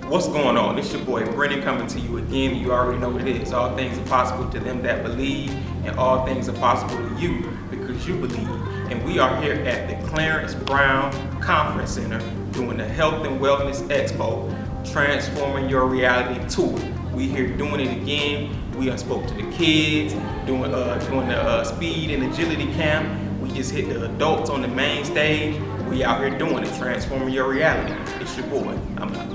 What's going on? This your boy Brennan coming to you again. You already know what it is. All things are possible to them that believe, and all things are possible to you because you believe. And we are here at the Clarence Brown Conference Center doing the Health and Wellness Expo, Transforming Your Reality Tour. We here doing it again. We done spoke to the kids, doing the speed and agility camp. We just hit the adults on the main stage. We out here doing it, transforming your reality. It's your boy. I'm out.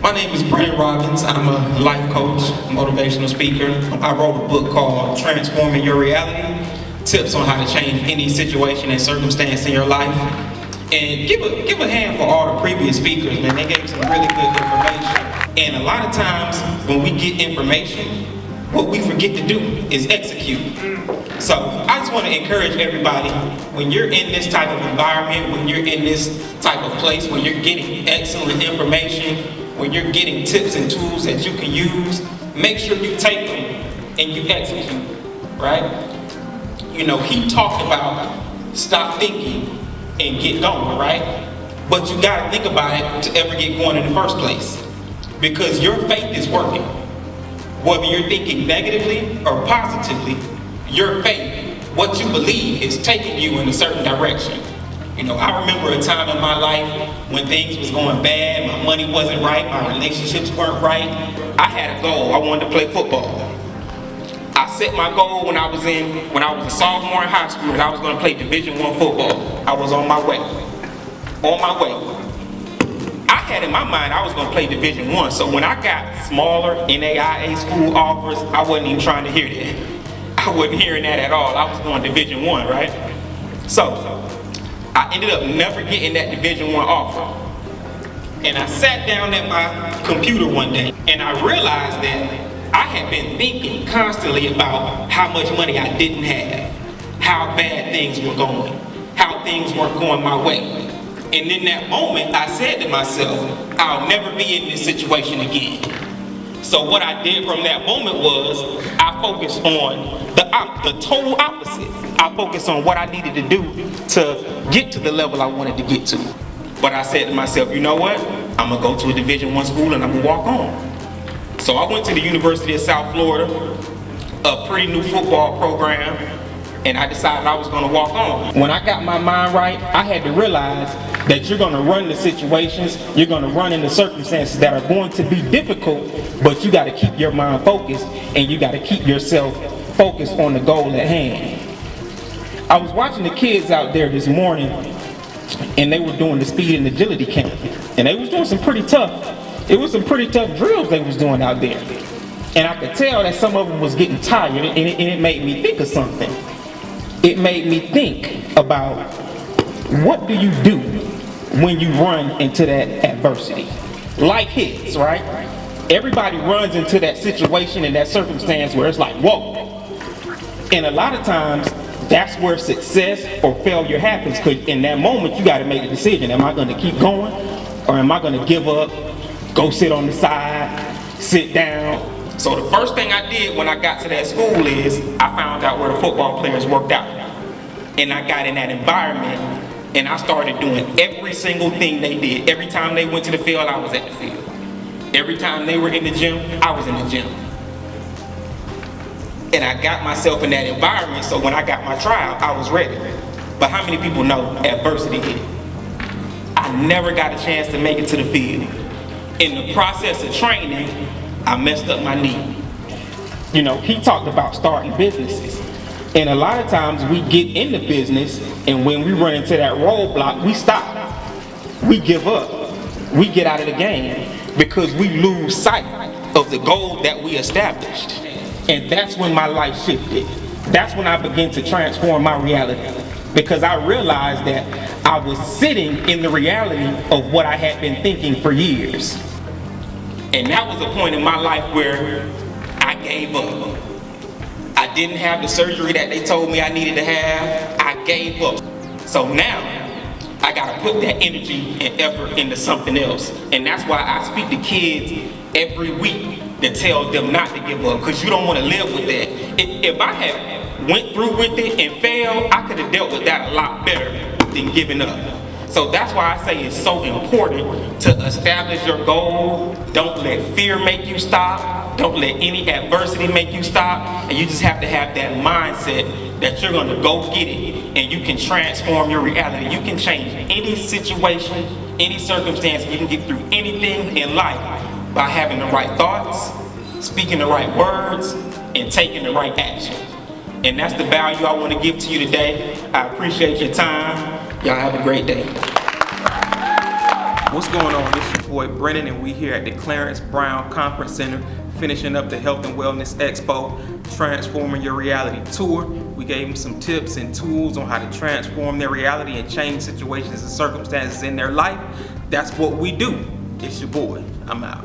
My name is Brennan Robbins. I'm a life coach, motivational speaker. I wrote a book called Transforming Your Reality, tips on how to change any situation and circumstance in your life. And give a hand for all the previous speakers, man. They gave some really good information. And a lot of times when we get information, what we forget to do is execute. So I just want to encourage everybody, when you're in this type of environment, when you're in this type of place, when you're getting excellent information, when you're getting tips and tools that you can use, make sure you take them and you execute, right? You know, he talked about stop thinking and get going, right? But you gotta think about it to ever get going in the first place, because your faith is working. Whether you're thinking negatively or positively, your faith, what you believe, is taking you in a certain direction. You know, I remember a time in my life when things was going bad, my money wasn't right, my relationships weren't right. I had a goal. I wanted to play football. I set my goal when I was a sophomore in high school, and I was going to play Division I football. I was on my way. I had in my mind I was going to play Division I, so when I got smaller NAIA school offers, I wasn't even trying to hear that. I wasn't hearing that at all. I was going Division I, right? So I ended up never getting that Division I offer. And I sat down at my computer one day and I realized that I had been thinking constantly about how much money I didn't have, how bad things were going, how things weren't going my way. And in that moment, I said to myself, I'll never be in this situation again. So what I did from that moment was I focused on the total opposite. I focused on what I needed to do to get to the level I wanted to get to. But I said to myself, you know what? I'm gonna go to a Division I school and I'm gonna walk on. So I went to the University of South Florida, a pretty new football program, and I decided I was gonna walk on. When I got my mind right, I had to realize that you're gonna run the situations, you're gonna run into circumstances that are going to be difficult, but you gotta keep your mind focused and you gotta keep yourself focused on the goal at hand. I was watching the kids out there this morning and they were doing the speed and agility camp. And they was doing some pretty tough drills they was doing out there. And I could tell that some of them was getting tired, and it made me think of something. It made me think about, what do you do when you run into that adversity? Life hits, right? Everybody runs into that situation and that circumstance where it's like, whoa. And a lot of times, that's where success or failure happens, because in that moment, you got to make a decision. Am I going to keep going, or am I going to give up, go sit on the side, sit down? So the first thing I did when I got to that school is I found out where the football players worked out. And I got in that environment and I started doing every single thing they did. Every time they went to the field, I was at the field. Every time they were in the gym, I was in the gym. And I got myself in that environment, so when I got my trial, I was ready. But how many people know adversity hit? I never got a chance to make it to the field. In the process of training, I messed up my knee. You know, he talked about starting businesses. And a lot of times we get into business, and when we run into that roadblock, we stop. We give up. We get out of the game because we lose sight of the goal that we established. And that's when my life shifted. That's when I began to transform my reality, because I realized that I was sitting in the reality of what I had been thinking for years. And that was a point in my life where I gave up. I didn't have the surgery that they told me I needed to have. I gave up. So now I gotta put that energy and effort into something else. And that's why I speak to kids every week to tell them not to give up, because you don't want to live with that. If I had went through with it and failed, I could have dealt with that a lot better than giving up. So that's why I say it's so important to establish your goal. Don't let fear make you stop. Don't let any adversity make you stop. And you just have to have that mindset that you're gonna go get it, and you can transform your reality. You can change any situation, any circumstance. You can get through anything in life by having the right thoughts, speaking the right words, and taking the right action. And that's the value I want to give to you today. I appreciate your time. Y'all have a great day. What's going on? This is your boy Brennan, and we here at the Clarence Brown Conference Center, finishing up the Health and Wellness Expo, Transforming Your Reality Tour. We gave them some tips and tools on how to transform their reality and change situations and circumstances in their life. That's what we do. It's your boy. I'm out.